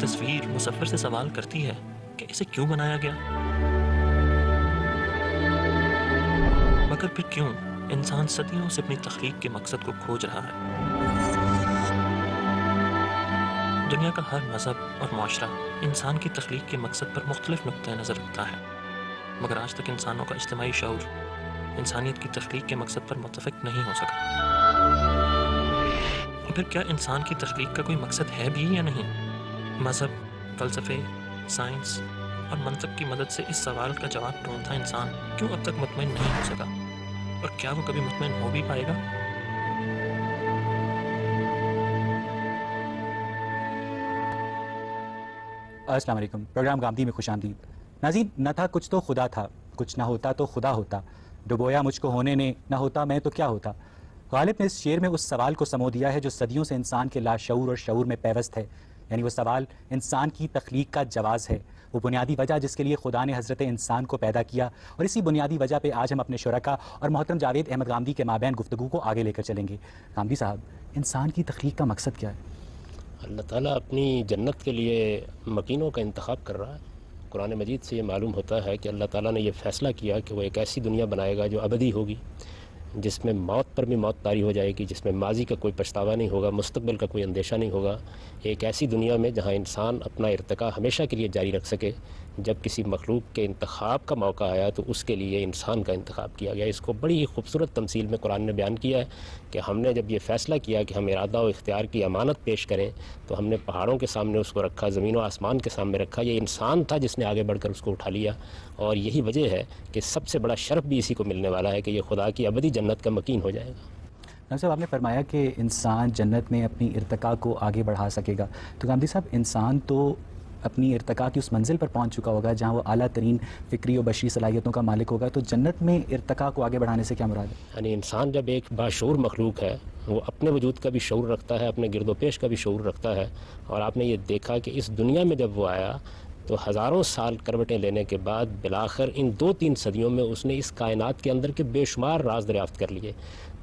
تصویر مسفر سے سوال کرتی ہے کہ اسے کیوں بنایا گیا، مگر پھر کیوں انسان صدیوں سے اپنی تخلیق کے مقصد کو کھوج رہا ہے؟ دنیا کا ہر مذہب اور معاشرہ انسان کی تخلیق کے مقصد پر مختلف نقطۂ نظر رکھتا ہے، مگر آج تک انسانوں کا اجتماعی شعور انسانیت کی تخلیق کے مقصد پر متفق نہیں ہو سکا۔ پھر کیا انسان کی تخلیق کا کوئی مقصد ہے بھی یا نہیں؟ مذہب، فلسفے، سائنس اور منطق کی مدد سے اس سوال کا جواب ڈھونڈتا انسان کیوں اب تک مطمئن نہیں ہو سکا، اور کیا وہ کبھی مطمئن ہو بھی پائے گا؟ السلام علیکم، پروگرام گامدی میں خوش آمدید۔ ناظرین، نہ تھا کچھ تو خدا تھا، کچھ نہ ہوتا تو خدا ہوتا، ڈبویا مجھ کو ہونے نے، نہ ہوتا میں تو کیا ہوتا۔ غالب نے اس شعر میں اس سوال کو سمو دیا ہے جو صدیوں سے انسان کے لاشعور اور شعور میں پیوست ہے، یعنی وہ سوال انسان کی تخلیق کا جواز ہے، وہ بنیادی وجہ جس کے لیے خدا نے حضرت انسان کو پیدا کیا، اور اسی بنیادی وجہ پہ آج ہم اپنے شرکا اور محترم جاوید احمد غامدی کے مابین گفتگو کو آگے لے کر چلیں گے۔ غامدی صاحب، انسان کی تخلیق کا مقصد کیا ہے؟ اللہ تعالیٰ اپنی جنت کے لیے مکینوں کا انتخاب کر رہا ہے۔ قرآن مجید سے یہ معلوم ہوتا ہے کہ اللہ تعالیٰ نے یہ فیصلہ کیا کہ وہ ایک ایسی دنیا بنائے گا جو ابدی ہوگی، جس میں موت پر بھی موت طاری ہو جائے گی، جس میں ماضی کا کوئی پچھتاوا نہیں ہوگا، مستقبل کا کوئی اندیشہ نہیں ہوگا۔ ایک ایسی دنیا میں جہاں انسان اپنا ارتقاء ہمیشہ کے لیے جاری رکھ سکے۔ جب کسی مخلوق کے انتخاب کا موقع آیا تو اس کے لیے انسان کا انتخاب کیا گیا۔ اس کو بڑی ہی خوبصورت تمثیل میں قرآن نے بیان کیا ہے کہ ہم نے جب یہ فیصلہ کیا کہ ہم ارادہ و اختیار کی امانت پیش کریں تو ہم نے پہاڑوں کے سامنے اس کو رکھا، زمین و آسمان کے سامنے رکھا۔ یہ انسان تھا جس نے آگے بڑھ کر اس کو اٹھا لیا، اور یہی وجہ ہے کہ سب سے بڑا شرف بھی اسی کو ملنے والا ہے کہ یہ خدا کی ابدی جنت کا مکین ہو جائے گا۔ غامدی صاحب، آپ نے فرمایا کہ انسان جنت میں اپنی ارتقاء کو آگے بڑھا سکے گا، تو غامدی صاحب انسان تو اپنی ارتقاء کی اس منزل پر پہنچ چکا ہوگا جہاں وہ اعلیٰ ترین فکری و بشری صلاحیتوں کا مالک ہوگا، تو جنت میں ارتقاء کو آگے بڑھانے سے کیا مراد ہے؟ یعنی انسان جب ایک باشعور مخلوق ہے، وہ اپنے وجود کا بھی شعور رکھتا ہے، اپنے گرد و پیش کا بھی شعور رکھتا ہے، اور آپ نے یہ دیکھا کہ اس دنیا میں جب وہ آیا تو ہزاروں سال کروٹیں لینے کے بعد بالآخر ان 2-3 صدیوں میں اس نے اس کائنات کے اندر کے بے شمار راز دریافت کر لیے۔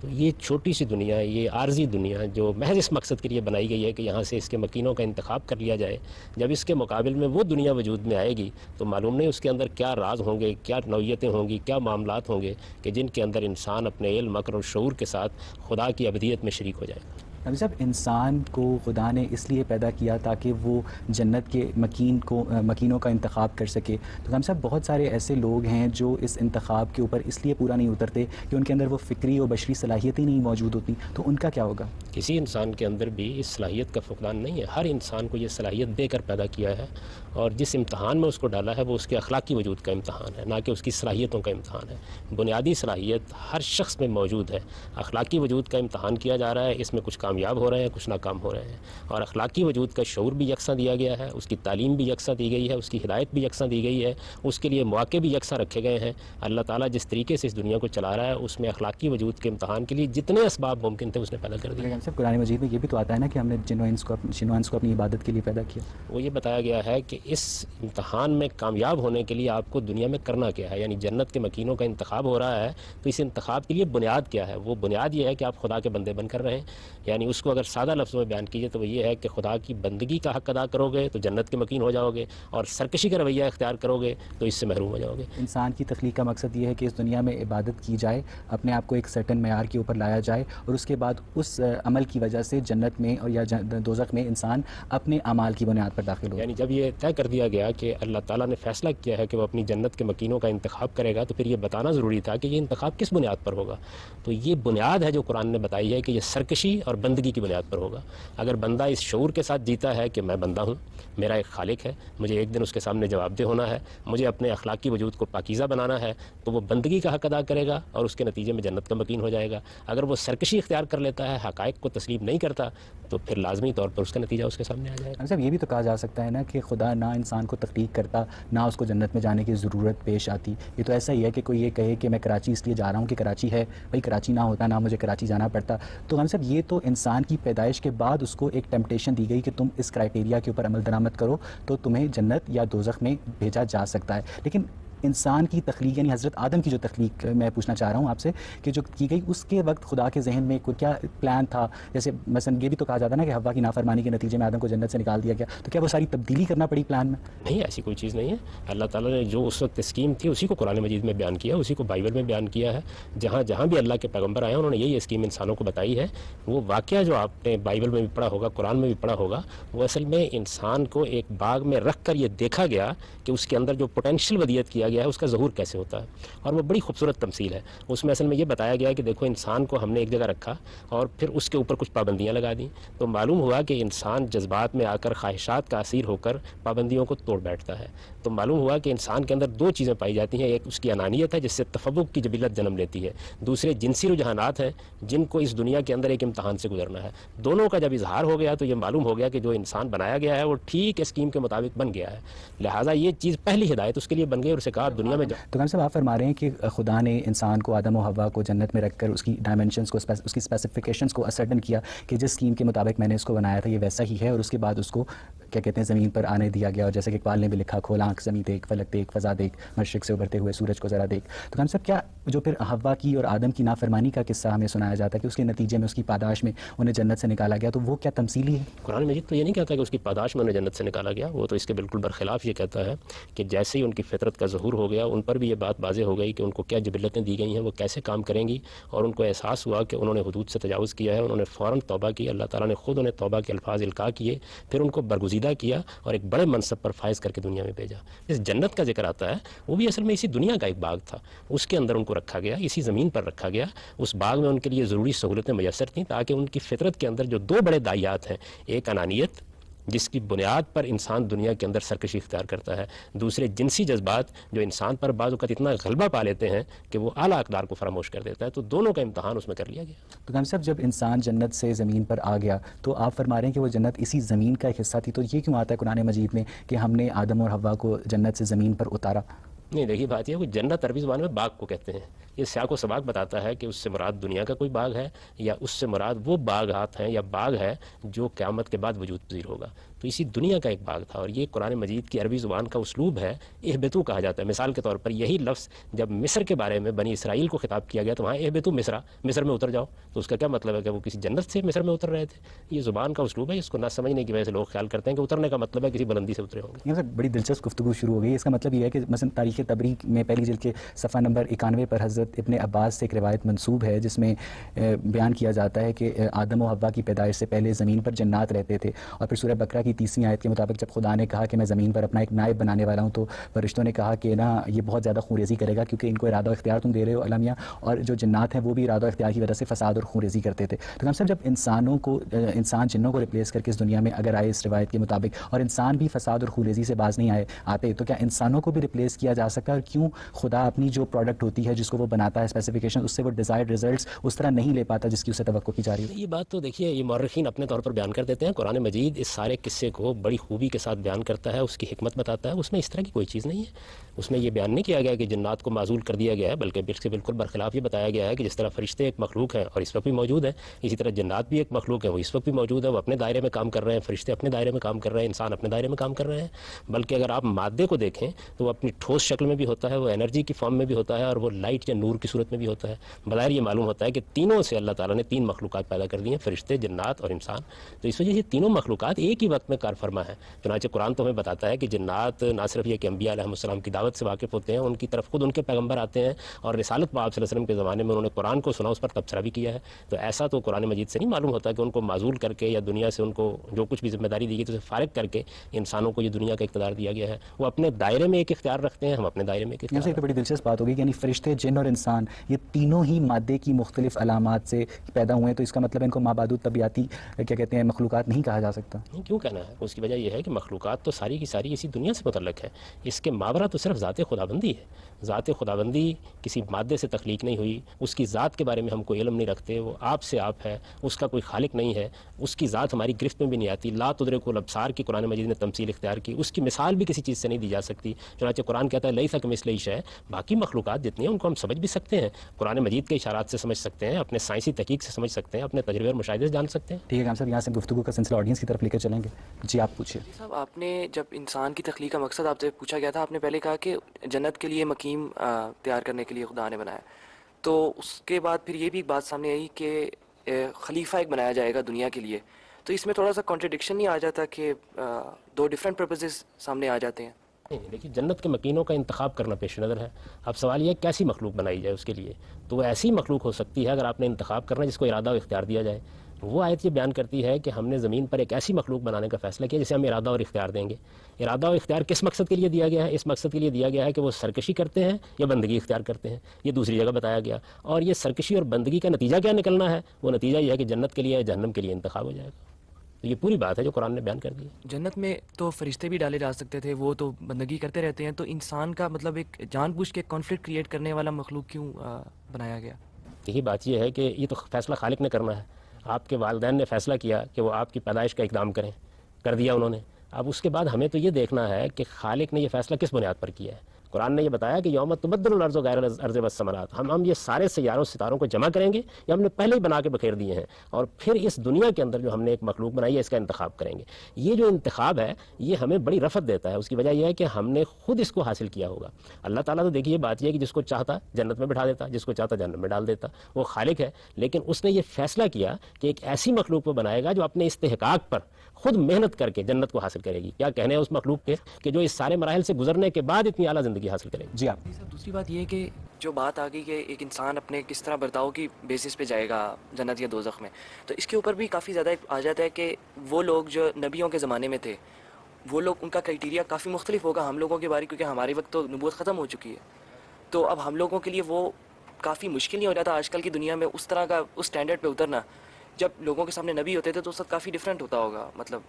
تو یہ چھوٹی سی دنیا، یہ عارضی دنیا جو محض اس مقصد کے لیے بنائی گئی ہے کہ یہاں سے اس کے مکینوں کا انتخاب کر لیا جائے، جب اس کے مقابل میں وہ دنیا وجود میں آئے گی تو معلوم نہیں اس کے اندر کیا راز ہوں گے، کیا نوعیتیں ہوں گی، کیا معاملات ہوں گے کہ جن کے اندر انسان اپنے علم، عقل اور شعور کے ساتھ خدا کی ابدیت میں شریک ہو جائے۔ غامدی صاحب، انسان کو خدا نے اس لیے پیدا کیا تاکہ وہ جنت کے مکینوں کا انتخاب کر سکے، تو غامدی صاحب بہت سارے ایسے لوگ ہیں جو اس انتخاب کے اوپر اس لیے پورا نہیں اترتے کہ ان کے اندر وہ فکری و بشری صلاحیتیں نہیں موجود ہوتی، تو ان کا کیا ہوگا؟ کسی انسان کے اندر بھی اس صلاحیت کا فقدان نہیں ہے۔ ہر انسان کو یہ صلاحیت دے کر پیدا کیا ہے، اور جس امتحان میں اس کو ڈالا ہے وہ اس کے اخلاقی وجود کا امتحان ہے، نہ کہ اس کی صلاحیتوں کا امتحان ہے۔ بنیادی صلاحیت ہر شخص میں موجود ہے، اخلاقی وجود کا امتحان کیا جا رہا ہے، اس میں کچھ کامیاب ہو رہے ہیں، کچھ ناکام ہو رہے ہیں، اور اخلاقی وجود کا شعور بھی یکساں دیا گیا ہے، اس کی تعلیم بھی یکساں دی گئی ہے، اس کی ہدایت بھی یکساں دی گئی ہے، اس کے لیے مواقع بھی یکساں رکھے گئے ہیں۔ اللہ تعالیٰ جس طریقے سے اس دنیا کو چلا رہا ہے اس میں اخلاقی وجود کے امتحان کے لیے جتنے اسباب ممکن تھے اس نے پیدا کر دیے۔ قرآن مجید میں یہ بھی تو آتا ہے نا کہ ہم نے جن و انس کو اپنی عبادت کے لیے پیدا کیا۔ وہ یہ بتایا گیا ہے کہ اس امتحان میں کامیاب ہونے کے لیے آپ کو دنیا میں کرنا کیا ہے، یعنی جنت کے مکینوں کا انتخاب ہو رہا ہے تو اس انتخاب کے لیے بنیاد کیا ہے؟ وہ بنیاد یہ ہے کہ آپ خدا کے بندے بن کر رہیں، یعنی اس کو اگر سادہ لفظوں میں بیان کیجیے تو وہ یہ ہے کہ خدا کی بندگی کا حق ادا کرو گے تو جنت کے مکین ہو جاؤ گے، اور سرکشی کا رویہ اختیار کرو گے تو اس سے محروم ہو جاؤ گے۔ انسان کی تخلیق کا مقصد یہ ہے کہ اس دنیا میں عبادت کی جائے، اپنے آپ کو ایک سرٹن معیار کے اوپر لایا جائے، اور اس کے بعد اس عمل کی وجہ سے جنت میں اور یا دوزخ میں انسان اپنے اعمال کی بنیاد پر داخل ہو۔ یعنی جب یہ طے کر دیا گیا کہ اللہ تعالیٰ نے فیصلہ کیا ہے کہ وہ اپنی جنت کے مکینوں کا انتخاب کرے گا تو پھر یہ بتانا ضروری تھا کہ یہ انتخاب کس بنیاد پر ہوگا۔ تو یہ بنیاد ہے جو قرآن نے بتائی ہے کہ یہ سرکشی اور بندگی کی بنیاد پر ہوگا۔ اگر بندہ اس شعور کے ساتھ جیتا ہے کہ میں بندہ ہوں، میرا ایک خالق ہے، مجھے ایک دن اس کے سامنے جواب دہ ہونا ہے، مجھے اپنے اخلاقی وجود کو پاکیزہ بنانا ہے، تو وہ بندگی کا حق ادا کرے گا اور اس کے نتیجے میں جنت کا مکین ہو جائے گا۔ اگر وہ سرکشی اختیار کر لیتا ہے، حقائق کو تسلیم نہیں کرتا، تو پھر لازمی طور پر اس کا نتیجہ اس کے سامنے آ جائے گا۔ صاحب، یہ بھی تو کہا جا سکتا ہے نا کہ خدا نہ انسان کو تخلیق کرتا نہ اس کو جنت میں جانے کی ضرورت پیش آتی۔ یہ تو ایسا ہی ہے کہ کوئی یہ کہے کہ میں کراچی اس لیے جا رہا ہوں کہ کراچی ہے، بھائی کراچی نہ ہوتا نہ مجھے کراچی جانا پڑتا۔ تو ہم صاحب، یہ تو انسان کی پیدائش کے بعد اس کو ایک ٹیمپٹیشن دی گئی کہ تم اس کرائٹیریا کے اوپر عمل درآمد کرو تو تمہیں جنت یا دوزخ میں بھیجا جا سکتا ہے۔ لیکن انسان کی تخلیق یعنی حضرت آدم کی جو تخلیق میں پوچھنا چاہ رہا ہوں آپ سے کہ جو کی گئی اس کے وقت خدا کے ذہن میں کوئی کیا پلان تھا؟ جیسے مثلا یہ بھی تو کہا جاتا ہے نا کہ حوا کی نافرمانی کے نتیجے میں آدم کو جنت سے نکال دیا گیا، تو کیا وہ ساری تبدیلی کرنا پڑی پلان میں؟ نہیں، ایسی کوئی چیز نہیں ہے. اللہ تعالیٰ نے جو اس وقت اسکیم تھی اسی کو قرآن مجید میں بیان کیا، اسی کو بائبل میں بیان کیا ہے. جہاں جہاں بھی اللہ کے پیغمبر آئے انہوں نے یہی اسکیم انسانوں کو بتائی ہے. وہ واقعہ جو آپ نے بائبل میں بھی پڑھا ہوگا، قرآن میں بھی پڑھا ہوگا، وہ اصل میں انسان کو ایک باغ میں رکھ کر یہ دیکھا گیا کہ اس کے اندر جو پوٹینشیل ودیت کیا گیا ہے اس کا ظہور کیسے ہوتا ہے. اور وہ بڑی خوبصورت تمثیل ہے. اس میں اصل میں یہ بتایا گیا کہ دیکھو انسان کو ہم نے ایک جگہ رکھا اور پھر اس کے اوپر کچھ پابندیاں لگا دیں، تو معلوم ہوا کہ انسان جذبات میں آ کر خواہشات کا اسیر ہو کر پابندیوں کو توڑ بیٹھتا ہے. تو معلوم ہوا کہ انسان کے اندر دو چیزیں پائی جاتی ہیں، ایک اس کی انانیت ہے جس سے تفوق کی جبلت جنم لیتی ہے، دوسرے جنسی رجحانات ہیں جن کو اس دنیا کے اندر ایک امتحان سے گزرنا ہے. دونوں کا جب اظہار ہو گیا تو یہ معلوم ہو گیا کہ جو انسان بنایا گیا ہے وہ ٹھیک اسکیم کے مطابق بن گیا ہے. لہٰذا یہ چیز پہلی ہدایت اس کے لیے بن گئی اور اسے کہا دنیا میں تو کم صاحب آپ فرما رہے ہیں کہ خدا نے انسان کو آدم و حوا کو جنت میں رکھ کر اس کی ڈائمنشنز کو اس کی اسپیسیفکیشنز کو اسرٹن کیا کہ جس اسکیم کے مطابق میں نے اس کو بنایا تھا یہ ویسا ہی ہے، اور اس کے بعد اس کو کیا کہتے ہیں زمین پر آنے دیا گیا. اور جیسے کہ اقبال نے بھی لکھا، کھول آنکھ زمین دیکھ، فلک دیکھ، فضا دیکھ، مشرق سے ابھرتے ہوئے سورج کو ذرا دیکھ. تو کم صاحب کیا جو پھر حوا کی اور آدم کی نافرمانی کا قصہ ہمیں سنایا جاتا ہے کہ اس کے نتیجے میں اس کی پاداش میں انہیں جنت سے نکالا گیا، تو وہ کیا تمثیلی ہے؟ قرآن مجید تو یہ نہیں کہتا کہ اس کی پاداش میں انہیں جنت سے نکالا گیا، وہ تو اس کے بالکل برخلاف یہ کہتا ہے کہ جیسے ہی ان کی فطرت کا ظہور ہو گیا ان پر بھی یہ بات واضح ہو گئی کہ ان کو کیا جبلتیں دی گئی ہیں، وہ کیسے کام کریں گی، اور ان کو احساس ہوا کہ انہوں نے حدود سے تجاوز کیا ہے. انہوں نے فوراً توبہ کی، اللہ تعالیٰ نے خود انہیں توبہ کے الفاظ القاء کیے، پھر ان کو برگزیدہ کیا اور ایک بڑے منصب پر فائز کر کے دنیا میں بھیجا. اس جنت کا ذکر آتا ہے وہ بھی اصل میں اسی دنیا کا ایک باغ تھا، اس کے اندر ان کو رکھا گیا، اسی زمین پر رکھا گیا. اس باغ میں ان کے لیے ضروری سہولتیں میسر تھیں تاکہ ان کی فطرت کے اندر جو دو بڑے دائیات ہیں، ایک انانیت جس کی بنیاد پر انسان دنیا کے اندر سرکشی اختیار کرتا ہے، دوسرے جنسی جذبات جو انسان پر بعض اوقات اتنا غلبہ پا لیتے ہیں کہ وہ اعلیٰ اقدار کو فراموش کر دیتا ہے. تو دونوں کا امتحان اس میں کر لیا گیا. تو کم صاحب جب انسان جنت سے زمین پر آ گیا تو آپ فرما رہے ہیں کہ وہ جنت اسی زمین کا ایک حصہ تھی، تو یہ کیوں آتا ہے قرآن مجید میں کہ ہم نے آدم اور حوا کو جنت سے زمین پر اتارا؟ نہیں، دیکھیے بات یہ ہے کہ جنت عربی زبان میں باغ کو کہتے ہیں. یہ سیاق و سباق بتاتا ہے کہ اس سے مراد دنیا کا کوئی باغ ہے یا اس سے مراد وہ باغات ہیں یا باغ ہے جو قیامت کے بعد وجود پذیر ہوگا. تو اسی دنیا کا ایک باغ تھا، اور یہ قرآن مجید کی عربی زبان کا اسلوب ہے. اہبتو کہا جاتا ہے. مثال کے طور پر یہی لفظ جب مصر کے بارے میں بنی اسرائیل کو خطاب کیا گیا تو وہاں اہبتو مصر میں اتر جاؤ، تو اس کا کیا مطلب ہے کہ وہ کسی جنت سے مصر میں اتر رہے تھے. یہ زبان کا اسلوب ہے، اس کو نہ سمجھنے کی وجہ سے لوگ خیال کرتے ہیں کہ اترنے کا مطلب ہے کسی بلندی سے اترے ہوں گے. یہ سر بڑی دلچسپ گفتگو شروع ہو گئی. اس کا مطلب یہ ہے کہ مثلا تاریخ تبری میں پہلی جلد کے صفحہ نمبر 91 پر حضرت ابن عباس سے ایک روایت منسوب ہے جس میں بیان کیا جاتا ہے کہ آدم و حوا کی پیدائش سے پہلے زمین پر جنات رہتے تھے، اور پھر سورہ بقرہ کی 30ویں آیت کے مطابق جب خدا نے کہا کہ میں زمین پر اپنا ایک نائب بنانے والا ہوں تو فرشتوں نے کہا کہ نا یہ بہت زیادہ خونریزی کرے گا کیونکہ ان کو ارادہ و اختیار تم دے رہے ہو المیہ، اور جو جنات ہیں وہ بھی ارادہ و اختیار کی وجہ سے فساد اور خونریزی کرتے تھے. تو ہم سب جب انسان جنوں کو ریپلیس کر کے اس دنیا میں اگر آئے اس روایت کے مطابق، اور انسان بھی فساد اور خونریزی سے باز نہیں آتے، تو کیا انسانوں کو بھی ریپلیس کیا جا سکتا ہے؟ اور کیوں خدا اپنی جو پروڈکٹ ہوتی ہے جس کو وہ بناتا ہے اسپیسیفکیشن، اس سے وہ ڈیزائرڈ ریزلٹس اس طرح نہیں لے پاتا جس کی اسے توقع کی جا رہی ہے؟ یہ بات تو دیکھیے یہ مورخین اپنے طور پر بیان کر دیتے ہیں. قرآن مجید اس سارے قصے کو بڑی خوبی کے ساتھ بیان کرتا ہے، اس کی حکمت بتاتا ہے. اس میں اس طرح کی کوئی چیز نہیں ہے. اس میں یہ بیان نہیں کیا گیا کہ جنات کو معزول کر دیا گیا ہے، بلکہ اس کے بالکل برخلاف یہ بتایا گیا ہے کہ جس طرح فرشتے ایک مخلوق ہیں اور اس وقت بھی موجود ہیں، اسی طرح جنات بھی ایک مخلوق ہیں، وہ اس وقت بھی موجود ہیں، وہ اپنے دائرے میں کام کر رہے ہیں، فرشتے اپنے دائرے میں کام کر رہے ہیں، انسان اپنے دائرے میں کام کر رہے ہیں. بلکہ اگر آپ مادے کو دیکھیں تو وہ اپنی ٹھوس شکل میں بھی ہوتا ہے، وہ انرجی کی فارم میں بھی ہوتا ہے، اور وہ لائٹ یا نور کی صورت میں بھی ہوتا ہے. بظاہر یہ معلوم ہوتا ہے کہ تینوں سے اللہ تعالیٰ نے 3 مخلوقات پیدا کر دی ہیں، فرشتے، جنات اور انسان. تو اس وجہ سے تینوں مخلوقات ایک ہی وقت میں کار فرما ہیں. چنانچہ قرآن تو ہمیں بتاتا ہے کہ جنات نہ صرف یہ کہ انبیاء علیہ السلام کی دعوت سے واقف ہوتے ہیں، ان کی طرف خود ان کے پیغمبر آتے ہیں، اور رسالت پاک صلی اللہ علیہ وسلم کے زمانے میں انہوں نے قرآن کو سنا، اس پر تبصرہ بھی کیا ہے. تو ایسا تو قرآن مجید سے نہیں معلوم ہوتا کہ ان کو معزول کر کے یا دنیا سے ان کو جو کچھ بھی ذمہ داری دی گئی تو اسے فارغ کر کے انسانوں کو یہ دنیا کا اقتدار دیا گیا ہے. وہ اپنے دائرے میں ایک اختیار رکھتے ہیں، ہم اپنے دائرے میں ایک اختیار. یہ بڑی دلچسپ بات ہوگی، یعنی فرشتے، جن اور انسان یہ تینوں ہی مادے کی مختلف علامات سے پیدا ہوئے ہیں، تو اس کا مطلب ان کو مابعد طبیعتی کیا کہتے ہیں مخلوقات نہیں کہا جا سکتا؟ کیوں کہنا ہے؟ اس کی وجہ یہ ہے کہ مخلوقات تو ساری کی ساری اسی دنیا سے متعلق ہے. اس کے ماورا تو صرف ذات خداوندی ہے. ذات خداوندی کسی مادے سے تخلیق نہیں ہوئی، اس کی ذات کے بارے میں ہم کوئی علم نہیں رکھتے. وہ آپ سے آپ ہے، اس کا کوئی خالق نہیں ہے، اس کی ذات ہماری گرفت میں بھی نہیں آتی. لا تدرک الابصار کی قرآن مجید نے تمثیل اختیار کی، اس کی مثال بھی کسی چیز سے نہیں دی جا سکتی. چنانچہ قرآن کہتا ہے لیس کمثلہ شیء. باقی مخلوقات جتنی ہیں ان کو ہم سمجھ بھی بھی سکتے ہیں، قرآن مجید کے اشارات سے سمجھ سکتے ہیں، اپنے سائنسی تحقیق سے سمجھ سکتے ہیں، اپنے تجربے اور مشاہدے سے جان سکتے ہیں۔ ٹھیک ہے غلام صاحب، یہاں سے گفتگو کا سلسلہ آڈینس کی طرف لے کر چلیں گے۔ جی آپ پوچھیے۔ صاحب آپ نے جب انسان کی تخلیق کا مقصد آپ سے پوچھا گیا تھا، آپ نے پہلے کہا کہ جنت کے لیے مقیم تیار کرنے کے لیے خدا نے بنایا، تو اس کے بعد پھر یہ بھی ایک بات سامنے آئی کہ خلیفہ ایک بنایا جائے گا دنیا کے لیے، تو اس میں تھوڑا سا کانٹرڈکشن نہیں آ جاتا کہ دو ڈفرینٹ پرپزز سامنے آ جاتے ہیں؟ نہیں، دیکھیے جنت کے مکینوں کا انتخاب کرنا پیش نظر ہے۔ اب سوال یہ ہے کیسی مخلوق بنائی جائے اس کے لیے، تو وہ ایسی مخلوق ہو سکتی ہے اگر آپ نے انتخاب کرنا جس کو ارادہ و اختیار دیا جائے۔ وہ آیت یہ بیان کرتی ہے کہ ہم نے زمین پر ایک ایسی مخلوق بنانے کا فیصلہ کیا جسے ہم ارادہ اور اختیار دیں گے۔ ارادہ و اختیار کس مقصد کے لیے دیا گیا ہے؟ اس مقصد کے لیے دیا گیا ہے کہ وہ سرکشی کرتے ہیں یا بندگی اختیار کرتے ہیں، یہ دوسری جگہ بتایا گیا۔ اور یہ سرکشی اور بندگی کا نتیجہ کیا نکلنا ہے؟ وہ نتیجہ یہ ہے کہ جنت کے لیے یا جہنم کے لیے انتخاب ہو جائے گا۔ تو یہ پوری بات ہے جو قرآن نے بیان کر دی ہے۔ جنت میں تو فرشتے بھی ڈالے جا سکتے تھے، وہ تو بندگی کرتے رہتے ہیں، تو انسان کا مطلب ایک جان بوجھ کے کانفلکٹ کریٹ کرنے والا مخلوق کیوں بنایا گیا؟ یہی بات یہ ہے کہ یہ تو فیصلہ خالق نے کرنا ہے۔ آپ کے والدین نے فیصلہ کیا کہ وہ آپ کی پیدائش کا اقدام کریں، کر دیا انہوں نے۔ اب اس کے بعد ہمیں تو یہ دیکھنا ہے کہ خالق نے یہ فیصلہ کس بنیاد پر کیا ہے۔ قرآن نے یہ بتایا کہ یوم تبدل الارض غیر الارض والسماوات، ہم یہ سارے سیاروں ستاروں کو جمع کریں گے، یہ ہم نے پہلے ہی بنا کے بکھیر دیے ہیں، اور پھر اس دنیا کے اندر جو ہم نے ایک مخلوق بنائی ہے اس کا انتخاب کریں گے۔ یہ جو انتخاب ہے یہ ہمیں بڑی رفت دیتا ہے۔ اس کی وجہ یہ ہے کہ ہم نے خود اس کو حاصل کیا ہوگا۔ اللہ تعالیٰ تو دیکھیے بات یہ ہے کہ جس کو چاہتا جنت میں بٹھا دیتا، جس کو چاہتا جہنم میں ڈال دیتا، وہ خالق ہے۔ لیکن اس نے یہ فیصلہ کیا کہ ایک ایسی مخلوق وہ بنائے گا جو اپنے استحقاق پر خود محنت کر کے جنت کو حاصل کرے گی۔ کیا کہنے ہیں اس مخلوق کے کہ جو اس سارے مراحل سے گزرنے کے بعد اتنی اعلیٰ زندگی حاصل کرے گی۔ جی آپ۔ صاحب دوسری بات یہ ہے کہ جو بات آ گئی کہ ایک انسان اپنے کس طرح برتاؤ کی بیسس پہ جائے گا جنت یا دوزخ میں، تو اس کے اوپر بھی کافی زیادہ آ جاتا ہے کہ وہ لوگ جو نبیوں کے زمانے میں تھے، وہ لوگ ان کا کرائٹیریا کافی مختلف ہوگا ہم لوگوں کے بارے، کیونکہ ہمارے وقت تو نبوت ختم ہو چکی ہے، تو اب ہم لوگوں کے لیے وہ کافی مشکل نہیں ہو جاتا آج کل کی دنیا میں اس طرح کا اس سٹینڈرڈ پہ اترنا؟ جب لوگوں کے سامنے نبی ہوتے تھے تو اس وقت کافی ڈفرینٹ ہوتا ہوگا، مطلب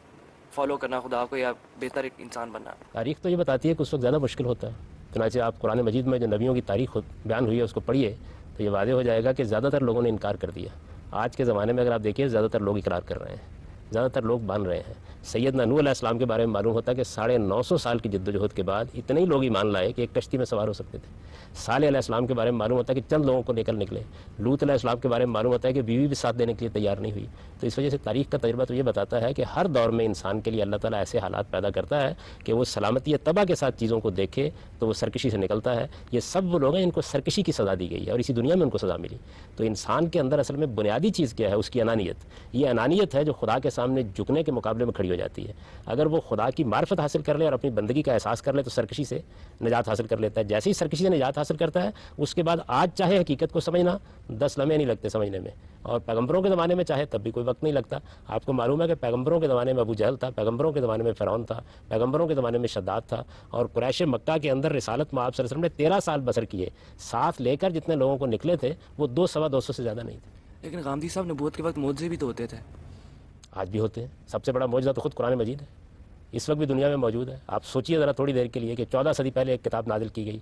فالو کرنا خدا کو یا بہتر ایک انسان بننا۔ تاریخ تو یہ بتاتی ہے کہ اس وقت زیادہ مشکل ہوتا ہے۔ چنانچہ آپ قرآن مجید میں جو نبیوں کی تاریخ بیان ہوئی ہے اس کو پڑھیے تو یہ واضح ہو جائے گا کہ زیادہ تر لوگوں نے انکار کر دیا۔ آج کے زمانے میں اگر آپ دیکھیے زیادہ تر لوگ اقرار کر رہے ہیں، زیادہ تر لوگ مان رہے ہیں۔ سیدنا نوح علیہ السلام کے بارے میں معلوم ہوتا ہے کہ 950 سال کی جد و جہد کے بعد اتنے ہی لوگ ایمان لائے کہ ایک کشتی میں سوار ہو سکتے تھے۔ صالح علیہ السلام کے بارے میں معلوم ہوتا ہے کہ چند لوگوں کو لے کر نکلے۔ لوط علیہ السلام کے بارے میں معلوم ہوتا ہے کہ بیوی بھی ساتھ دینے کے لیے تیار نہیں ہوئی۔ تو اس وجہ سے تاریخ کا تجربہ تو یہ بتاتا ہے کہ ہر دور میں انسان کے لیے اللہ تعالیٰ ایسے حالات پیدا کرتا ہے کہ وہ سلامتی طبع کے ساتھ چیزوں کو دیکھے تو وہ سرکشی سے نکلتا ہے۔ یہ سب وہ لوگ ہیں ان کو سرکشی کی سزا دی گئی ہے اور اسی دنیا میں ان کو سزا ملی۔ تو انسان کے اندر اصل میں بنیادی چیز کیا ہے؟ اس کی انانیت۔ یہ انانیت ہے جو خدا کے سامنے جھکنے کے مقابلے میں کھڑی ہو جاتی ہے۔ اگر وہ خدا کی معرفت حاصل کر لے اور اپنی بندگی کا احساس کر لے تو سرکشی سے نجات حاصل کر لیتا ہے۔ جیسے ہی سرکشی سے نجات حاصل کرتا ہے اس کے بعد آج چاہے حقیقت کو سمجھنا 10 لمحے نہیں لگتے سمجھنے میں، اور پیغمبروں کے زمانے میں چاہے تب بھی کوئی وقت نہیں لگتا۔ آپ کو معلوم ہے کہ پیغمبروں کے زمانے میں ابو جہل تھا، پیغمبروں کے زمانے میں فرعون تھا، پیغمبروں کے زمانے میں شداد تھا، اور قریش مکہ کے اندر رسالت میں آپ صلی اللہ علیہ وسلم نے 13 سال بسر کیے۔ ساتھ لے کر جتنے لوگوں کو نکلے تھے وہ 200-250 سے زیادہ نہیں تھے۔ لیکن غامدی صاحب نبوت کے وقت معجزے بھی تو ہوتے تھے۔ آج بھی ہوتے ہیں۔ سب سے بڑا معجزہ تو خود قرآن مجید ہے، اس وقت بھی دنیا میں موجود ہے۔ آپ سوچئے ذرا تھوڑی دیر کے لیے کہ 14 صدی پہلے ایک کتاب نازل کی گئی،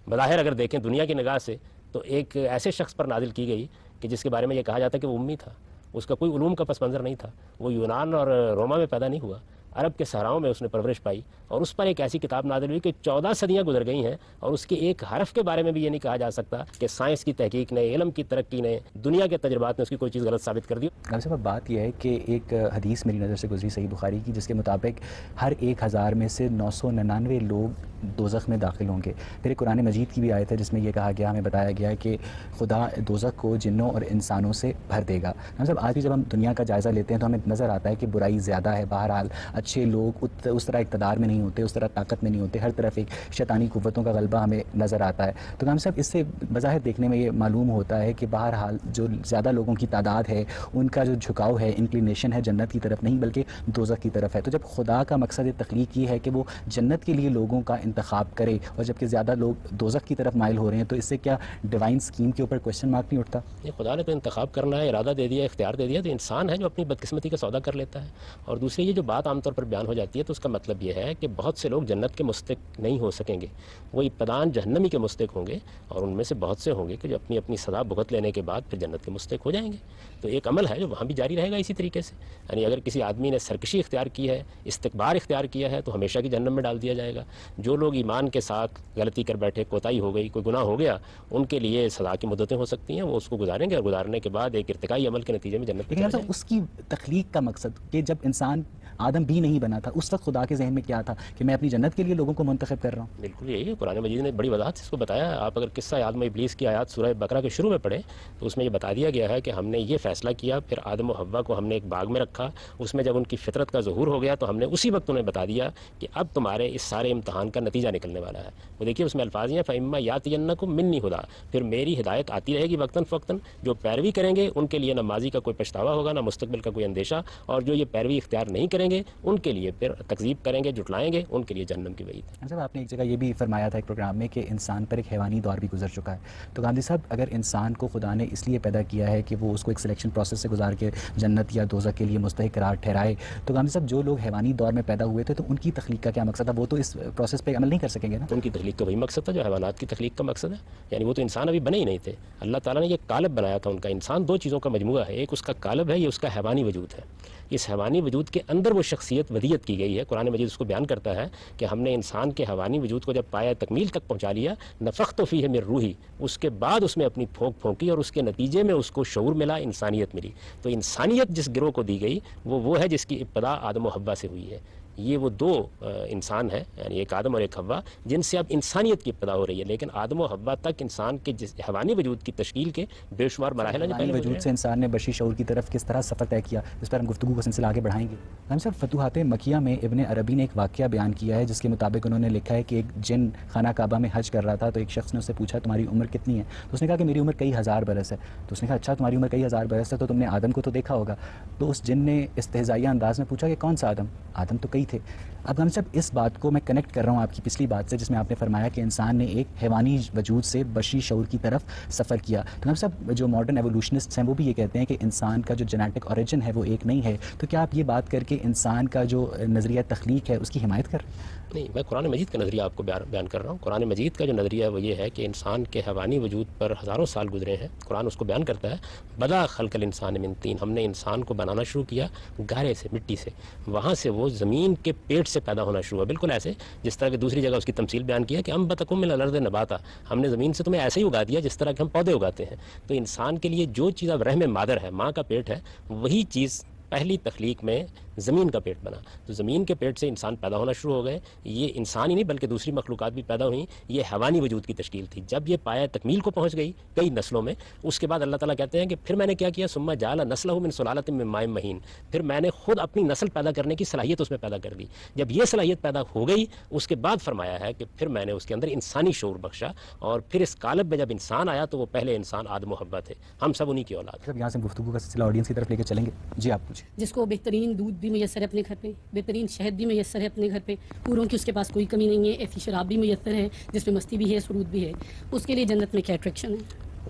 بظاہر اگر دیکھیں دنیا کی نگاہ سے تو ایک ایسے شخص پر نازل کی گئی کہ جس کے بارے میں یہ کہا جاتا ہے کہ وہ امی تھا، اس کا کوئی علوم کا پس منظر نہیں تھا، وہ یونان اور روما میں پیدا نہیں ہوا، عرب کے صحراؤں میں اس نے پرورش پائی، اور اس پر ایک ایسی کتاب نازل ہوئی کہ 14 صدیاں گزر گئی ہیں اور اس کے ایک حرف کے بارے میں بھی یہ نہیں کہا جا سکتا کہ سائنس کی تحقیق نے، علم کی ترقی نے، دنیا کے تجربات نے اس کی کوئی چیز غلط ثابت کر دی۔ غالب صاحب بات یہ ہے کہ ایک حدیث میری نظر سے گزری صحیح بخاری کی جس کے مطابق ہر 1000 میں سے 999 لوگ دوزخ میں داخل ہوں گے۔ پھر ایک قرآن مجید کی بھی آیت ہے جس میں یہ کہا گیا، ہمیں بتایا گیا کہ خدا دوزخ کو جنوں اور انسانوں سے بھر دے گا۔ غالب صاحب آج بھی جب ہم دنیا کا جائزہ لیتے ہیں تو ہمیں نظر آتا ہے کہ برائی زیادہ ہے، بہرحال اچھے لوگ اس طرح اقتدار میں نہیں ہوتے، اس طرح طاقت میں نہیں ہوتے، ہر طرف ایک شیطانی قوتوں کا غلبہ ہمیں نظر آتا ہے۔ تو غالب صاحب اس سے بظاہر دیکھنے میں یہ معلوم ہوتا ہے کہ بہرحال جو زیادہ لوگوں کی تعداد ہے ان کا جو جھکاؤ ہے، انکلینیشن ہے جنت کی طرف نہیں بلکہ دوزخ کی طرف ہے۔ تو جب خدا کا مقصد تخلیق یہ ہے کہ وہ جنت کے لیے لوگوں کا انتخاب کرے اور جبکہ زیادہ لوگ دوزخ کی طرف مائل ہو رہے ہیں، تو اس سے کیا ڈیوائن اسکیم کے اوپر کوشچن مارک نہیں اٹھتا؟ یہ خدا نے تو انتخاب کرنا ہے، ارادہ دے دیا، اختیار دے دیا، تو انسان ہے جو اپنی بدقسمتی کا سودا کر لیتا ہے۔ اور دوسری یہ جو بات عام طور طور پر بیان ہو جاتی ہے تو اس کا مطلب یہ ہے کہ بہت سے لوگ جنت کے مستحق نہیں ہو سکیں گے، وہ ابتداً جہنمی کے مستحق ہوں گے، اور ان میں سے بہت سے ہوں گے کہ جو اپنی اپنی سزا بھگت لینے کے بعد پھر جنت کے مستحق ہو جائیں گے۔ تو ایک عمل ہے جو وہاں بھی جاری رہے گا اسی طریقے سے، یعنی اگر کسی آدمی نے سرکشی اختیار کی ہے، استکبار اختیار کیا ہے، تو ہمیشہ کی جہنم میں ڈال دیا جائے گا۔ جو لوگ ایمان کے ساتھ غلطی کر بیٹھے، کوتاہی ہو گئی، کوئی گناہ ہو گیا، ان کے لیے سزا کی مدتیں ہو سکتی ہیں، وہ اس کو گزاریں گے، اور گزارنے کے بعد ایک ارتقائی عمل کے نتیجے میں جنت میں لیکن چلے جائیں گے۔ اس کی تخلیق کا مقصد کہ جب انسان آدم بھی نہیں بنا تھا اس وقت خدا کے ذہن میں کیا تھا کہ میں اپنی جنت کے لیے لوگوں کو منتخب کر رہا ہوں؟ بالکل یہی ہے، قرآن مجید نے بڑی وضاحت سے اس کو بتایا ہے۔ آپ اگر قصہ آدم و ابلیس کی آیات سورہ بقرہ کے شروع میں پڑھیں تو اس میں یہ بتا دیا گیا ہے کہ ہم نے یہ فیصلہ کیا، پھر آدم و حوا کو ہم نے ایک باغ میں رکھا، اس میں جب ان کی فطرت کا ظہور ہو گیا تو ہم نے اسی وقت انہیں بتا دیا کہ اب تمہارے اس سارے امتحان کا نتیجہ نکلنے والا ہے۔ وہ دیکھیے اس میں الفاظ ہیں فَإِمَّا يَأْتِيَنَّكُم مِّنِّي هُدًى، پھر میری ہدایت آتی رہے گی وقتاً فوقتاً، جو پیروی کریں گے ان کے لیے نہ ماضی کا کوئی پچھتاوا ہوگا، نہ مستقبل کا کوئی اندیشہ، اور جو یہ پیروی اختیار نہیں کریں گے ان کے لیے پھر تکذیب کریں گے، جھٹلائیں گے، ان کے لیے جہنم کی وعید ہے۔ صاحب آپ نے ایک جگہ یہ بھی فرمایا تھا ایک پروگرام میں کہ انسان پر ایک حیوانی دور بھی گزر چکا ہے، تو گاندھی صاحب اگر انسان کو خدا نے اس لیے پیدا کیا ہے کہ وہ اس کو ایک سلیکشن پروسیس سے گزار کے جنت یا دوزخ کے لیے مستحق قرار ٹھہرائے، تو گاندھی صاحب جو لوگ حیوانی دور میں پیدا ہوئے تھے تو ان کی تخلیق کا کیا مقصد تھا؟ وہ تو اس پروسیس پہ عمل نہیں کر سکیں گے نا؟ ان کی تخلیق کا وہی مقصد تھا جو حیوانات کی تخلیق کا مقصد ہے، یعنی وہ تو انسان ابھی بنے ہی نہیں تھے، اللہ تعالیٰ نے یہ قالب بنایا تھا ان کا۔ انسان دو چیزوں کا مجموعہ ہے، ایک اس کا قالب ہے، یہ اس کا حیوانی وجود ہے۔ اس حیوانی وجود کے اندر وہ شخصیت ودیت کی گئی ہے، قرآن مجید اس کو بیان کرتا ہے کہ ہم نے انسان کے حیوانی وجود کو جب پایا تکمیل تک پہنچا لیا، نفخت فیہ من روحی، اس کے بعد اس میں اپنی پھونک پھونکی اور اس کے نتیجے میں اس کو شعور ملا، انسانیت ملی۔ تو انسانیت جس گروہ کو دی گئی وہ ہے جس کی ابتدا آدم و حوا سے ہوئی ہے۔ یہ وہ دو انسان ہیں، یعنی ایک آدم اور ایک حوا، جن سے اب انسانیت کی ابتدا ہو رہی ہے، لیکن آدم و حوا تک انسان کے جس حیوانی وجود کی تشکیل کے بے شمار مراحل ہیں جو حیوانی پہلے وجود سے انسان نے بشری شعور کی طرف کس طرح سفر طے کیا، اس پر ہم گفتگو کا سلسلہ آگے بڑھائیں گے۔ ہم صاحب فتوحات مکیہ میں ابن عربی نے ایک واقعہ بیان کیا ہے جس کے مطابق انہوں نے لکھا ہے کہ ایک جن خانہ کعبہ میں حج کر رہا تھا، تو ایک شخص نے اس سے پوچھا تمہاری عمر کتنی ہے؟ تو اس نے کہا کہ میری عمر کئی ہزار برس ہے۔ تو اس نے کہا اچھا تمہاری عمر کئی ہزار برس ہے تو تم نے آدم کو تو دیکھا ہوگا؟ تو اس جن نے استہزائیہ انداز میں پوچھا کہ کون سا آدم؟ آدم تو کئی تھے۔ اب ہم صاحب اس بات کو میں کنیکٹ کر رہا ہوں آپ کی پچھلی بات سے جس میں آپ نے فرمایا کہ انسان نے ایک حیوانی وجود سے بشری شعور کی طرف سفر کیا، تو ہم صاحب جو ماڈرن ایوولوشنسٹ ہیں وہ بھی یہ کہتے ہیں کہ انسان کا جو جینیٹک اوریجن ہے وہ ایک نہیں ہے، تو کیا آپ یہ بات کر کے انسان کا جو نظریہ تخلیق ہے اس کی حمایت کر رہے ہیں؟ نہیں، میں قرآن مجید کا نظریہ آپ کو بیان کر رہا ہوں۔ قرآن مجید کا جو نظریہ ہے وہ یہ ہے کہ انسان کے حیوانی وجود پر ہزاروں سال گزرے ہیں۔ قرآن اس کو بیان کرتا ہے بدا خلق الانسان من طین، ہم نے انسان کو بنانا شروع کیا گارے سے، مٹی سے، وہاں سے وہ زمین کے پیٹ سے پیدا ہونا شروع ہوا، بالکل ایسے جس طرح کہ دوسری جگہ اس کی تمثیل بیان کیا کہ انبتکم من الارض نباتا، ہم نے زمین سے تمہیں ایسے ہی اگا دیا جس طرح کہ ہم پودے اگاتے ہیں۔ تو انسان کے لیے جو چیز اب رحم مادر ہے، ماں کا پیٹ ہے، وہی چیز پہلی تخلیق میں زمین کا پیٹ بنا، تو زمین کے پیٹ سے انسان پیدا ہونا شروع ہو گئے۔ یہ انسان ہی نہیں بلکہ دوسری مخلوقات بھی پیدا ہوئیں، یہ حیوانی وجود کی تشکیل تھی۔ جب یہ پایا تکمیل کو پہنچ گئی کئی نسلوں میں، اس کے بعد اللہ تعالیٰ کہتے ہیں کہ پھر میں نے کیا کیا، ثم جعل نسلہ من سلالۃ من ماء مہین، پھر میں نے خود اپنی نسل پیدا کرنے کی صلاحیت اس میں پیدا کر دی۔ جب یہ صلاحیت پیدا ہو گئی اس کے بعد فرمایا ہے کہ پھر میں نے اس کے اندر انسانی شعور بخشا، اور پھر اس قالب میں جب انسان آیا تو وہ پہلے انسان آدم و حوا تھے، ہم سب انہی کی اولاد ہیں۔ صاحب یہاں سے گفتگو کا سلسلہ آڈینس کی طرف لے کے چلیں گے، جی آپ پوچھیں۔ جس کو بہترین دودھ بھی میسر ہے اپنے گھر پہ، بہترین شہد بھی میسر ہے اپنے گھر پہ، پوروں کی اس کے پاس کوئی کمی نہیں ہے، ایسی شراب بھی میسر ہے جس میں مستی بھی ہے، سرود بھی ہے، اس کے لیے جنت میں کیا اٹریکشن ہے؟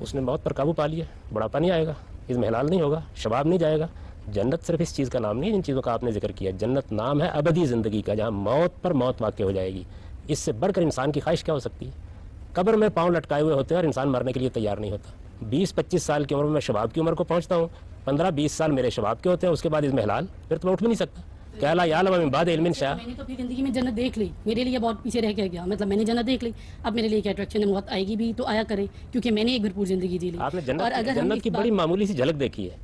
اس نے موت پر قابو پا لیا، بڑھاپا نہیں آئے گا، اضمحلال نہیں ہوگا، شباب نہیں جائے گا۔ جنت صرف اس چیز کا نام نہیں ہے جن چیزوں کا آپ نے ذکر کیا، جنت نام ہے ابدی زندگی کا، جہاں موت پر موت واقع ہو جائے گی۔ اس سے بڑھ کر انسان کی خواہش کیا ہو سکتی ہے؟ قبر میں پاؤں لٹکائے ہوئے ہوتے ہیں اور انسان مرنے کے لیے تیار نہیں ہوتا۔ 20-25 سال کی عمر میں شباب کی عمر کو پہنچتا ہوں، 15-20 سال میرے شباب کے ہوتے ہیں، اس کے بعد اضمحلال، پھر تو میں اٹھ بھی نہیں سکتا۔ کیا لا یعلم من بعد علم شیئا، میں نے تو اپنی زندگی میں جنت دیکھ لی، میرے لیے بہت پیچھے رہ کے گیا، مطلب میں نے جنت دیکھ لی، اب میرے لیے کیا اٹریکشن ہے؟ موت آئے گی بھی تو آیا کرے، کیونکہ میں نے ایک بھرپور زندگی جی لی۔ آپ نے اور اگر ہم جنت اس کی بات- بڑی معمولی سی جھلک دیکھی ہے،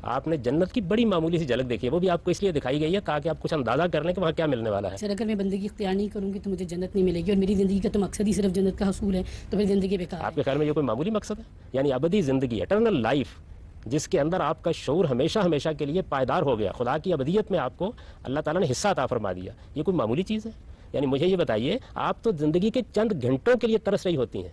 آپ نے جنت کی بڑی معمولی سی جھلک دیکھی ہے، وہ بھی آپ کو اس لیے دکھائی گئی ہے تاکہ آپ کچھ اندازہ کر لیں کہ وہاں کیا ملنے والا ہے۔ سر اگر میں بندگی اختیار نہیں کروں گی تو مجھے جنت نہیں ملے گی، اور میری زندگی کا تو مقصد ہی صرف جنت کا حصول ہے، تو پھر زندگی بیکار آپ کے خیال میں یہ کوئی معمولی مقصد ہے؟ یعنی ابدی زندگی، اٹرنل لائف، جس کے اندر آپ کا شعور ہمیشہ ہمیشہ کے لیے پائیدار ہو گیا، خدا کی ابدیت میں آپ کو اللہ تعالیٰ نے حصہ عطا فرما دیا، یہ کوئی معمولی چیز ہے؟ یعنی مجھے یہ بتائیے، آپ تو زندگی کے چند گھنٹوں کے لیے ترس رہی ہوتی ہیں،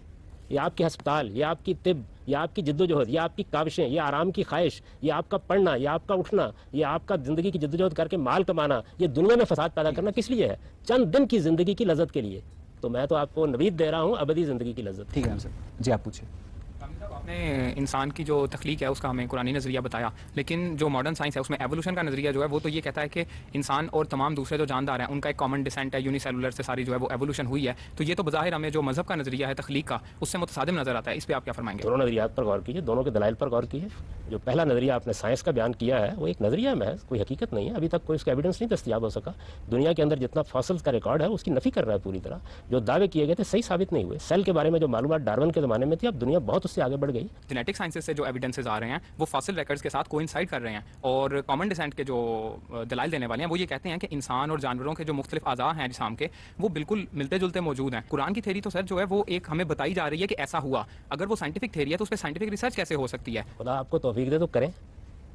یہ آپ کے ہسپتال، یہ آپ کی طب، یہ آپ کی جد و جہد، یہ آپ کی کاوشیں، یہ آرام کی خواہش، یہ آپ کا پڑھنا، یہ آپ کا اٹھنا، یہ آپ کا زندگی کی جد و جہد کر کے مال کمانا، یہ دنیا میں فساد پیدا کرنا کس لیے ہے؟ چند دن کی زندگی کی لذت کے لیے۔ تو میں تو آپ کو نوید دے رہا ہوں ابدی زندگی کی لذت۔ ٹھیک ہے ہم صاحب، جی آپ پوچھیں۔ آپ انسان کی جو تخلیق ہے اس کا ہمیں قرآنی نظریہ بتایا، لیکن جو ماڈرن سائنس ہے اس میں ایوولوشن کا نظریہ جو ہے وہ تو یہ کہتا ہے کہ انسان اور تمام دوسرے جو جاندار ہیں ان کا ایک کامن ڈسینٹ ہے، یونی سیلولر سے ساری جو ہے وہ ایوولوشن ہوئی ہے. تو یہ تو بظاہر ہمیں جو مذہب کا نظریہ ہے تخلیق کا اس سے متصادم نظر آتا ہے. اس پہ آپ کیا فرمائیں گے؟ دونوں نظریات پر غور کیجیے، دونوں کے دلائل پر غور کیجیے. جو پہلا نظریہ آپ نے سائنس کا بیان کیا ہے وہ ایک نظریہ محض، کوئی حقیقت نہیں ہے. ابھی تک کوئی اس کا ایویڈنس نہیں دستیاب ہو سکا. دنیا کے اندر جتنا فاسلز کا ریکارڈ ہے اس کی نفی کر رہا ہے پوری طرح. جو دعوے کیے گئے تھے صحیح ثابت نہیں ہوئے. سیل کے بارے میں جو معلومات ڈارون کے زمانے میں تھی اب دنیا بہت اس سے آگے بڑھ گئی. جینیٹک سائنسز سے جو ایویڈنسز آ رہے ہیں وہ فاسل ریکارڈز کے ساتھ کوئنسائڈ کر رہے ہیں، اور کامن ڈسینٹ کے جو دلائل دینے والے ہیں وہ یہ کہتے ہیں کہ انسان اور جانوروں کے جو مختلف اعضاء ہیں جسم کے وہ بالکل ملتے جلتے موجود ہیں. قرآن کی تھیوری تو سر جو ہے وہ ایک ہمیں بتائی جا رہی ہے کہ ایسا ہوا. اگر وہ سائنٹیفک تھیوری ہے تو اس پہ سائنٹیفک ریسرچ کیسے ہو سکتی ہے؟ خدا آپ کو توفیق دے تو کریں،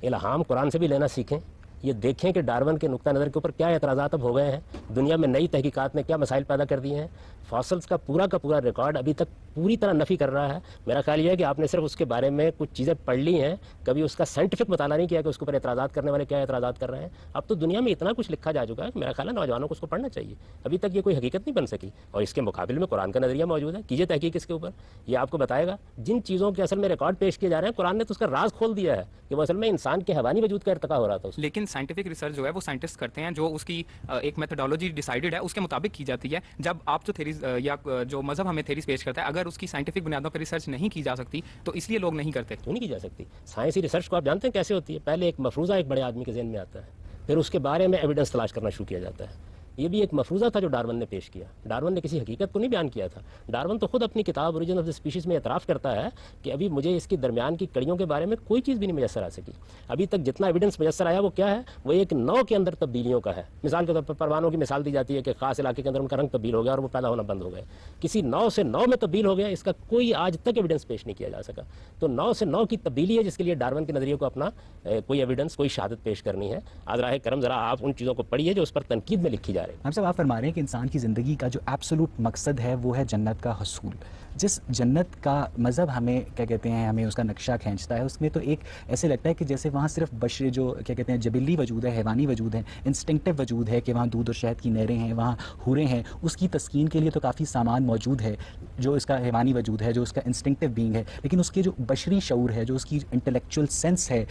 الہام قرآن سے بھی لینا سیکھیں. یہ دیکھیں کہ ڈارون کے نقطہ نظر کے اوپر کیا اعتراضات اب ہو گئے ہیں. دنیا میں نئی تحقیقات نے کیا مسائل پیدا کر دیے ہیں. فاسلز کا پورا ریکارڈ ابھی تک پوری طرح نفی کر رہا ہے. میرا خیال یہ ہے کہ آپ نے صرف اس کے بارے میں کچھ چیزیں پڑھ لی ہیں، کبھی اس کا سائنٹیفک مطالعہ نہیں کیا کہ اس کے اوپر اعتراضات کرنے والے کیا اعتراضات کر رہے ہیں. اب تو دنیا میں اتنا کچھ لکھا جا چکا ہے کہ میرا خیال ہے نوجوانوں کو اس کو پڑھنا چاہیے. ابھی تک یہ کوئی حقیقت نہیں بن سکی، اور اس کے مقابل میں قرآن کا نظریہ موجود ہے. کیجیے تحقیق اس کے اوپر، یہ آپ کو بتائے گا. جن چیزوں کے اصل میں ریکارڈ پیش کیے جا رہے ہیں قرآن نے تو اس کا راز کھول دیا ہے کہ وہ اصل میں انسان کے حیوانی وجود کا ارتقا ہو رہا تھا. لیکن سائنٹیفک ریسرچ جو ہے وہ سائنٹسٹ کرتے ہیں، جو اس کی ایک میتھڈالوجی ڈیسائیڈڈ ہے اس کے مطابق کی جاتی ہے. جب آپ جو تھیریز یا جو مذہب ہمیں تھیریز پیش کرتا ہے اگر اس کی سائنٹیفک بنیادوں پر ریسرچ نہیں کی جا سکتی تو اس لیے لوگ نہیں کرتے. کیوں نہیں کی جا سکتی؟ سائنسی ریسرچ کو آپ جانتے ہیں کیسے ہوتی ہے. پہلے ایک مفروضہ ایک بڑے آدمی کے ذہن میں آتا ہے، پھر اس کے بارے میں ایویڈنس تلاش کرنا شروع کیا جاتا ہے. یہ بھی ایک مفروضہ تھا جو ڈارون نے پیش کیا. ڈارون نے کسی حقیقت کو نہیں بیان کیا تھا. ڈارون تو خود اپنی کتاب اوریجن آف دی اسپیشیز میں اعتراف کرتا ہے کہ ابھی مجھے اس کی درمیان کی کڑیوں کے بارے میں کوئی چیز بھی نہیں میسر آ سکی. ابھی تک جتنا ایویڈنس میسر آیا وہ کیا ہے؟ وہ ایک نو کے اندر تبدیلیوں کا ہے. مثال کے طور پر پروانوں کی مثال دی جاتی ہے کہ خاص علاقے کے اندر ان کا رنگ تبدیل ہو گیا اور وہ پیدا ہونا بند ہو گئے. کسی 9 سے 9 میں تبدیل ہو گیا، اس کا کوئی آج تک ایویڈنس پیش نہیں کیا جا سکا. تو 9 سے 9 کی تبدیلی ہے جس کے لیے ڈارون کے نظریے کو اپنا کوئی ایویڈنس کوئی شہادت پیش کرنی ہے. آج راہ کرم ذرا آپ ان چیزوں کو پڑھیے جو اس پر تنقید میں لکھی جا رہی ہے. ہم سب آپ فرما رہے ہیں کہ انسان کی زندگی کا جو ایبسولوٹ مقصد ہے وہ ہے جنت کا حصول. جس جنت کا مذہب ہمیں کیا کہتے ہیں ہمیں اس کا نقشہ کھینچتا ہے، اس میں تو ایک ایسے لگتا ہے کہ جیسے وہاں صرف بشر جو کیا کہتے ہیں جبلی وجود ہے، حیوانی وجود ہے، انسٹنکٹیو وجود ہے کہ وہاں دودھ اور شہد کی نہریں ہیں، وہاں حوریں ہیں. اس کی تسکین کے لیے تو کافی سامان موجود ہے جو اس کا حیوانی وجود ہے، جو اس کا انسٹنکٹیو بینگ ہے. لیکن اس کے جو بشری شعور ہے، جو اس کی انٹلیکچوئل سینس ہے،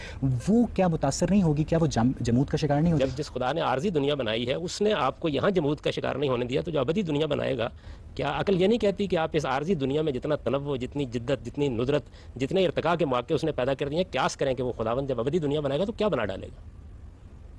وہ کیا متاثر نہیں ہوگی؟ کیا وہ جمود کا شکار نہیں ہوگی؟ جب جس خدا نے عارضی دنیا بنائی ہے اس نے آپ کو یہاں جمود کا شکار نہیں ہونے دیا، تو جو ابدی دنیا بنائے گا، کیا عقل یہ نہیں کہتی کہ آپ اس عارضی دنیا میں جتنا تنوع، جتنی جدت، جتنی ندرت، جتنے ارتقاء کے مواقع اس نے پیدا کر دیے ہیں، قیاس کریں کہ وہ خداوند جب ابدی دنیا بنائے گا تو کیا بنا ڈالے گا؟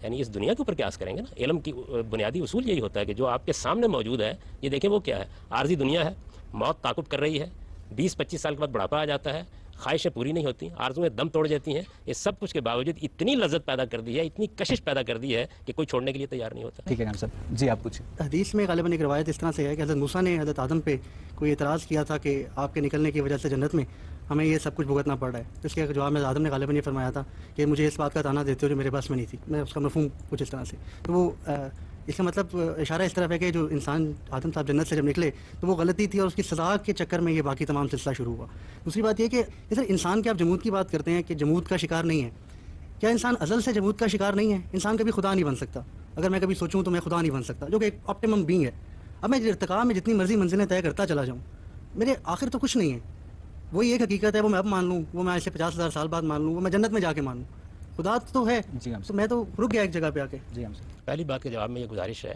یعنی اس دنیا کے اوپر قیاس کریں گے نا. علم کی بنیادی اصول یہی ہوتا ہے کہ جو آپ کے سامنے موجود ہے یہ دیکھیں وہ کیا ہے. عارضی دنیا ہے، موت تعاقب کر رہی ہے، 20-25 سال کے بعد بڑھاپا آ جاتا ہے، خواہشیں پوری نہیں ہوتی، آرزویں دم توڑ جاتی ہیں. اس سب کچھ کے باوجود اتنی لذت پیدا کر دی ہے، اتنی کشش پیدا کر دی ہے کہ کوئی چھوڑنے کے لیے تیار نہیں ہوتا. ٹھیک ہے نام صاحب جی آپ پوچھیں. حدیث میں غالباً ایک روایت اس طرح سے ہے کہ حضرت موسیٰ نے حضرت آدم پہ کوئی اعتراض کیا تھا کہ آپ کے نکلنے کی وجہ سے جنت میں ہمیں یہ سب کچھ بھگتنا پڑ رہا ہے. تو اس کے جواب میں آدم نے غالباً یہ فرمایا تھا کہ مجھے اس بات کا تانا دیتے ہو جو میرے پاس میں نہیں تھی. میں اس کا مفہوم کچھ اس طرح سے، تو وہ اس کا مطلب اشارہ اس طرف ہے کہ جو انسان آدم صاحب جنت سے جب نکلے تو وہ غلطی تھی اور اس کی سزا کے چکر میں یہ باقی تمام سلسلہ شروع ہوا. دوسری بات یہ کہ جیسے انسان کے آپ جمود کی بات کرتے ہیں کہ جمود کا شکار نہیں ہے، کیا انسان ازل سے جمود کا شکار نہیں ہے؟ انسان کبھی خدا نہیں بن سکتا. اگر میں کبھی سوچوں تو میں خدا نہیں بن سکتا، جو کہ ایک آپٹیمم بینگ ہے. اب میں ارتقاء میں جتنی مرضی منزلیں طے کرتا چلا جاؤں، میرے آخر تو کچھ نہیں ہے. وہی ایک حقیقت ہے، وہ میں اب مان لوں، وہ میں ایسے 50,000 سال بعد مان لوں، وہ میں جنت میں جا کے مان لوں. خدا تو ہے، تو میں تو رک گیا ایک جگہ پہ آ کے. جی ہم صاحب پہلی بات کے جواب میں یہ گزارش ہے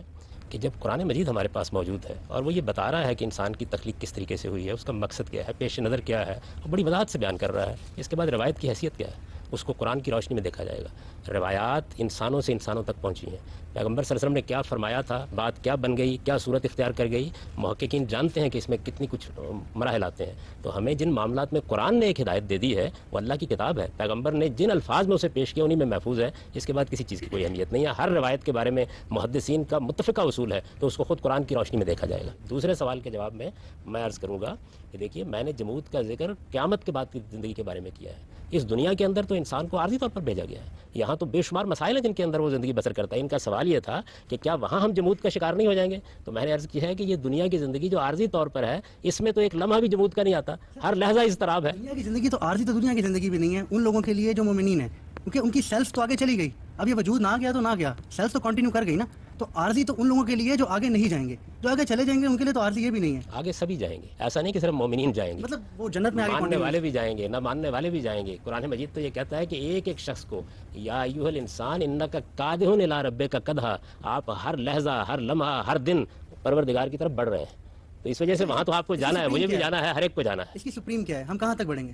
کہ جب قرآن مجید ہمارے پاس موجود ہے اور وہ یہ بتا رہا ہے کہ انسان کی تخلیق کس طریقے سے ہوئی ہے، اس کا مقصد کیا ہے، پیش نظر کیا ہے، اور بڑی وضاحت سے بیان کر رہا ہے. اس کے بعد روایت کی حیثیت کیا ہے اس کو قرآن کی روشنی میں دیکھا جائے گا. روایات انسانوں سے انسانوں تک پہنچی ہیں. پیغمبر صلی اللہ علیہ وسلم نے کیا فرمایا تھا، بات کیا بن گئی، کیا صورت اختیار کر گئی، محققین جانتے ہیں کہ اس میں کتنی کچھ مراحل آتے ہیں. تو ہمیں جن معاملات میں قرآن نے ایک ہدایت دے دی ہے وہ اللہ کی کتاب ہے. پیغمبر نے جن الفاظ میں اسے پیش کیا انہیں میں محفوظ ہے. اس کے بعد کسی چیز کی کوئی اہمیت نہیں ہے. ہر روایت کے بارے میں محدثین کا متفقہ اصول ہے تو اس کو خود قرآن کی روشنی میں دیکھا جائے گا. دوسرے سوال کے جواب میں عرض کروں گا کہ دیکھیے میں نے جمود کا ذکر قیامت کے بعد کی زندگی کے بارے میں کیا ہے. اس دنیا کے اندر تو انسان کو عارضی طور پر بھیجا گیا ہے. یہاں تو بے شمار مسائل ہیں جن کے اندر وہ زندگی بسر کرتا ہے. ان کا سوال یہ تھا کہ کیا وہاں ہم جمود کا شکار نہیں ہو جائیں گے؟ تو میں نے عرض کیا ہے کہ یہ دنیا کی زندگی جو عارضی طور پر ہے اس میں تو ایک لمحہ بھی جمود کا نہیں آتا، ہر لحظہ اضطراب ہے. دنیا کی زندگی تو عارضی تو دنیا کی زندگی بھی نہیں ہے ان لوگوں کے لیے جو مومنین ہیں، کیونکہ ان کی سیلف تو آگے چلی گئی. اب یہ وجود نہ گیا تو نہ گیا، سیلف تو کنٹینیو کر گئی نا. تو عارضی تو ان لوگوں کے لیے جو آگے نہیں جائیں گے، جو آگے چلے جائیں گے ان کے لیے تو عارضی یہ بھی نہیں ہے. آگے سبھی جائیں گے، ایسا نہیں کہ صرف مومنین جائیں گے، مطلب وہ جنت میں آگے ماننے continue- والے بھی جائیں گے، نہ ماننے والے بھی جائیں گے. قرآن مجید تو یہ کہتا ہے کہ ایک ایک شخص کو یا ایھا الانسان انک کادح الی ربک کدحا، آپ ہر لحظہ، ہر لمحہ، ہر دن پروردگار کی طرف بڑھ رہے ہیں. تو اس وجہ سے وہاں تو آپ کو جانا ہے، مجھے بھی جانا ہے، ہر ایک کو جانا ہے. اس کی سپریم کیا ہے؟ ہم کہاں تک بڑھیں گے؟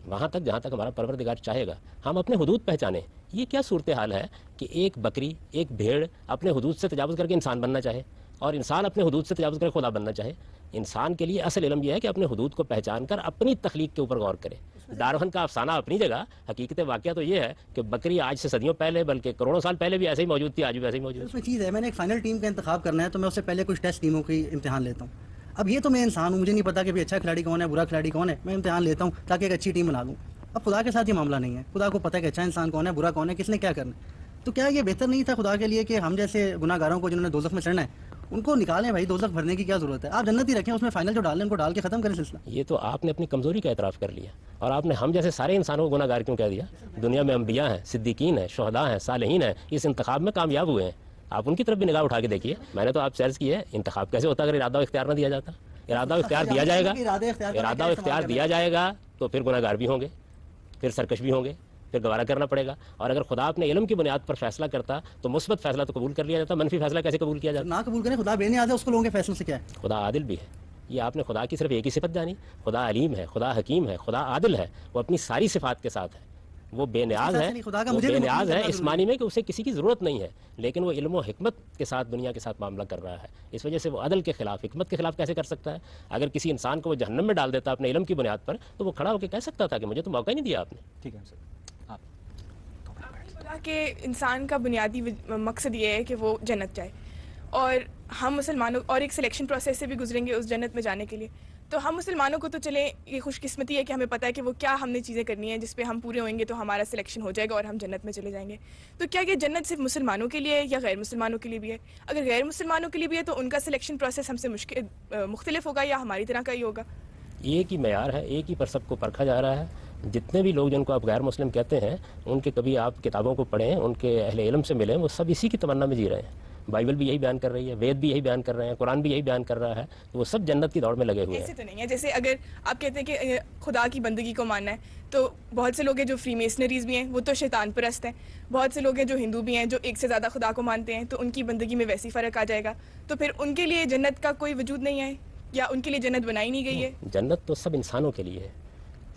وہاں تک جہاں تک ہمارا پروردگار چاہے گا. ہم اپنے حدود پہچانیں. یہ کیا صورتحال ہے کہ ایک بکری، ایک بھیڑ اپنے حدود سے تجاوز کر کے انسان بننا چاہے، اور انسان اپنے حدود سے تجاوز کر کے خدا بننا چاہے. انسان کے لیے اصل علم یہ ہے کہ اپنے حدود کو پہچان کر اپنی تخلیق کے اوپر غور کرے. ڈارون کا افسانہ اپنی جگہ، حقیقت واقعہ تو یہ ہے کہ بکری آج سے صدیوں پہلے بلکہ کروڑوں سال پہلے بھی ایسے ہی موجود تھی، آج بھی ویسے ہی موجود ہے. اس میں چیز ہے، میں نے ایک فائنل ٹیم کا انتخاب کرنا ہے تو میں اس سے پہلے کچھ ٹیسٹ ٹیموں کی امتحان لیتا ہوں. اب یہ تو میں انسان ہوں، مجھے نہیں پتا کہ بھی اچھا کھلاڑی کون ہے، برا کھلاڑی کون ہے. میں امتحان لیتا ہوں تاکہ ایک اچھی ٹیم بنا لوں. اب خدا کے ساتھ یہ معاملہ نہیں ہے. خدا کو پتہ ہے کہ اچھا انسان کون ہے، برا کون ہے، کس نے کیا کرنا ہے. تو کیا یہ بہتر نہیں تھا خدا کے لیے کہ ہم جیسے گناہ گاروں کو جنہوں نے دوزخ میں چڑھنا ہے ان کو نکالیں؟ بھائی دوزخ بھرنے کی کیا ضرورت ہے؟ آپ جنت ہی رکھیں، اس میں فائنل جو ڈالیں ان کو ڈال کے ختم کریں سلسلہ. یہ تو آپ نے اپنی کمزوری کا اعتراف کر لیا، اور آپ نے ہم جیسے سارے انسانوں کو گناہ گار کیوں کہہ دیا؟ دنیا میں انبیاء ہیں، صدیقین ہیں، شہداء ہیں، صالحین ہیں، اس انتخاب میں کامیاب ہوئے ہیں. آپ ان کی طرف بھی نگاہ اٹھا کے دیکھیے. میں نے تو آپ سے عرض کی ہے، انتخاب کیسے ہوتا اگر ارادہ و اختیار نہ دیا جاتا؟ ارادہ و اختیار دیا جائے گا، ارادہ و اختیار دیا جائے گا تو پھر گناہ گار بھی ہوں گے، پھر سرکش بھی ہوں گے، پھر گوارہ کرنا پڑے گا. اور اگر خدا اپنے علم کی بنیاد پر فیصلہ کرتا تو مثبت فیصلہ تو قبول کر لیا جاتا، منفی فیصلہ کیسے قبول کیا جاتا؟ نہ قبول کریں. خدا بے نیاز ہے، اس کو لوگوں کے فیصلوں سے کیا ہے؟ خدا عادل بھی ہے. یہ آپ نے خدا کی صرف ایک ہی صفت جانی. خدا علیم ہے، خدا حکیم ہے، خدا عادل ہے. وہ اپنی ساری صفات کے ساتھ ہے. وہ بے نیاز ہے، وہ بے نیاز ہے اس معنی میں کہ اسے کسی کی ضرورت نہیں ہے، لیکن وہ علم و حکمت کے ساتھ دنیا کے ساتھ معاملہ کر رہا ہے. اس وجہ سے وہ عدل کے خلاف، حکمت کے خلاف کیسے کر سکتا ہے؟ اگر کسی انسان کو وہ جہنم میں ڈال دیتا اپنے علم کی بنیاد پر تو وہ کھڑا ہو کے کہہ سکتا تھا کہ مجھے تو موقع ہی نہیں دیا آپ نے. ٹھیک ہے سر. کہ انسان کا بنیادی مقصد یہ ہے کہ وہ جنت جائے، اور ہم مسلمانوں اور ایک سلیکشن پروسیس سے بھی گزریں گے اس جنت میں جانے کے لیے. تو ہم مسلمانوں کو تو چلیں یہ خوش قسمتی ہے کہ ہمیں پتہ ہے کہ وہ کیا ہم نے چیزیں کرنی ہیں جس پہ ہم پورے ہوئیں گے تو ہمارا سلیکشن ہو جائے گا اور ہم جنت میں چلے جائیں گے. تو کیا یہ جنت صرف مسلمانوں کے لیے ہے یا غیر مسلمانوں کے لیے بھی ہے؟ اگر غیر مسلمانوں کے لیے بھی ہے تو ان کا سلیکشن پروسیس ہم سے مختلف ہوگا یا ہماری طرح کا ہی ہوگا؟ ایک ہی معیار ہے، ایک ہی پر سب کو پرکھا جا رہا ہے. جتنے بھی لوگ جن کو آپ غیر مسلم کہتے ہیں ان کے کبھی آپ کتابوں کو پڑھیں، ان کے اہل علم سے ملیں، وہ سب اسی کی تمنا میں جی رہے ہیں. بائبل بھی یہی بیان کر رہی ہے، وید بھی یہی بیان کر رہے ہیں، قرآن بھی یہی بیان کر رہا ہے. تو وہ سب جنت کی دوڑ میں لگے ہوئے ہیں. ایسے تو نہیں ہے جیسے اگر آپ کہتے ہیں کہ خدا کی بندگی کو ماننا ہے تو بہت سے لوگ ہیں جو فری میسنریز بھی ہیں، وہ تو شیطان پرست ہیں. بہت سے لوگ ہیں جو ہندو بھی ہیں جو ایک سے زیادہ خدا کو مانتے ہیں، تو ان کی بندگی میں ویسی فرق آ جائے گا. تو پھر ان کے لیے جنت کا کوئی وجود نہیں ہے یا ان کے لیے جنت بنائی نہیں گئی ہے؟ جنت تو سب انسانوں کے لیے ہے.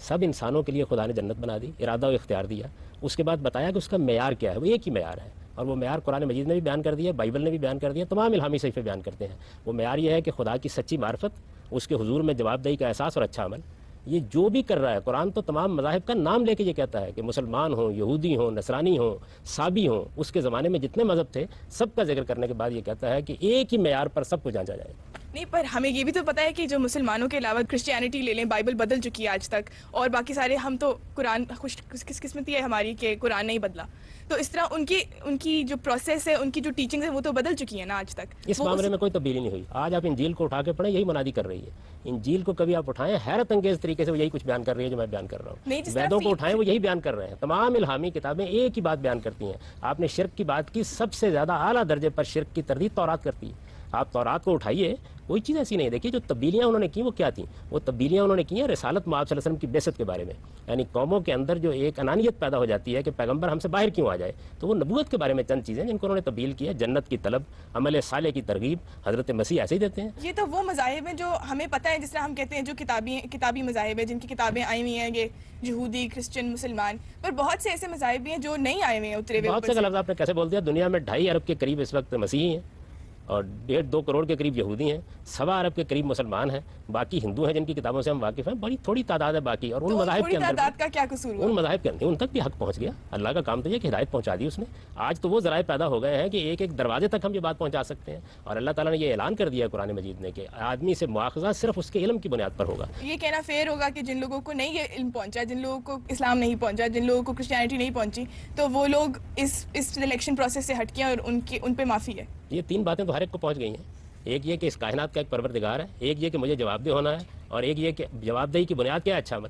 سب انسانوں کے لیے خدا نے جنت بنا دی، ارادہ و اختیار دیا. اس کے بعد بتایا کہ اس کا معیار کیا ہے. وہ ایک ہی معیار ہے، اور وہ معیار قرآن مجید نے بھی بیان کر دیا، بائبل نے بھی بیان کر دیا، تمام الہامی صحیفے بیان کرتے ہیں. وہ معیار یہ ہے کہ خدا کی سچی معرفت، اس کے حضور میں جواب دہی کا احساس اور اچھا عمل. یہ جو بھی کر رہا ہے، قرآن تو تمام مذاہب کا نام لے کے یہ کہتا ہے کہ مسلمان ہوں، یہودی ہوں، نصرانی ہوں، صابی ہوں، اس کے زمانے میں جتنے مذہب تھے سب کا ذکر کرنے کے بعد یہ کہتا ہے کہ ایک ہی معیار پر سب کو جانچا جائے. نہیں، پر ہمیں یہ بھی تو پتہ ہے کہ جو مسلمانوں کے علاوہ کرسچینٹی لے لیں، بائبل بدل چکی ہے آج تک، اور باقی سارے ہم تو قرآن کس قسمتی ہے ہماری کہ قرآن نہیں بدلا. تو اس طرح ان کی جو پروسیس ہے، ان کی جو ٹیچنگ ہے وہ تو بدل چکی ہے نا آج تک. اس معاملے میں کوئی تبدیلی نہیں ہوئی. آج آپ انجیل کو اٹھا کے پڑھیں، یہی منادی کر رہی ہے. انجیل کو کبھی آپ اٹھائیں، حیرت انگیز طریقے سے وہ یہی کچھ بیان کر رہی ہے جو میں بیان کر رہا ہوں. ویدوں کو اٹھائیں، وہ یہی بیان کر رہے ہیں. تمام الہامی کتابیں ایک ہی بات بیان کرتی ہیں. آپ نے شرک کی بات کی، سب سے زیادہ اعلیٰ درجے پر شرک کی تردید تورات کرتی ہے. آپ تورات کو اٹھائیے، کوئی چیز ایسی نہیں. دیکھیے جو تبدیلیاں انہوں نے کی وہ کیا تھیں. وہ تبدیلیاں انہوں نے کی ہیں رسالت مآب صلی اللہ علیہ وسلم کی بعثت کے بارے میں. یعنی قوموں کے اندر جو ایک انانیت پیدا ہو جاتی ہے کہ پیغمبر ہم سے باہر کیوں آ جائے، تو وہ نبوت کے بارے میں چند چیزیں جن کو انہوں نے تبدیل کیا. جنت کی طلب، عمل صالح کی ترغیب، حضرت مسیح ایسے ہی دیتے ہیں. یہ تو وہ مذاہب ہیں جو ہمیں پتہ ہے، جس طرح ہم کہتے ہیں جو کتابی مذاہب ہیں، جن کی کتابیں آئی ہوئی ہیں، یہ یہودی، کرسچن، مسلمان. پر بہت سے ایسے مذاہب بھی ہیں جو نہیں آئے ہوئے ہیں اترے ہوئے. بہت سے لفظ آپ نے کیسے بول دیا. دنیا میں 2.5 ارب کے قریب اس وقت مسیحی ہیں، اور 1.5-2 کروڑ کے قریب یہودی ہیں، 1.25 ارب کے قریب مسلمان ہیں، باقی ہندو ہیں جن کی کتابوں سے ہم واقف ہیں. بڑی تھوڑی تعداد ہے باقی. اور ان مذاہب کے اندر تعداد کا کیا قصور ہوا؟ ان مذاہب کے اندر ان تک بھی حق پہنچ گیا. اللہ کا کام تو یہ کہ ہدایت پہنچا دی اس نے. آج تو وہ ذرائع پیدا ہو گئے ہیں کہ ایک ایک دروازے تک ہم یہ بات پہنچا سکتے ہیں. اور اللہ تعالیٰ نے یہ اعلان کر دیا قرآن مجید نے کہ آدمی سے مواخذہ صرف اس کے علم کی بنیاد پر ہوگا. یہ کہنا فیئر ہوگا کہ جن لوگوں کو نہیں یہ علم پہنچا، جن لوگوں کو اسلام نہیں پہنچا، جن لوگوں کو کرسچینٹی نہیں پہنچی، تو وہ لوگ اس سلیکشن پروسیس سے ہٹ کے اور ان پہ معافی ہے. یہ 3 باتیں تو ہر ایک کو پہنچ گئی ہیں. ایک یہ کہ اس کائنات کا ایک پروردگار ہے، ایک یہ کہ مجھے جواب دہ ہونا ہے، اور ایک یہ کہ جواب دہی کی بنیاد کیا ہے؟ اچھا عمل.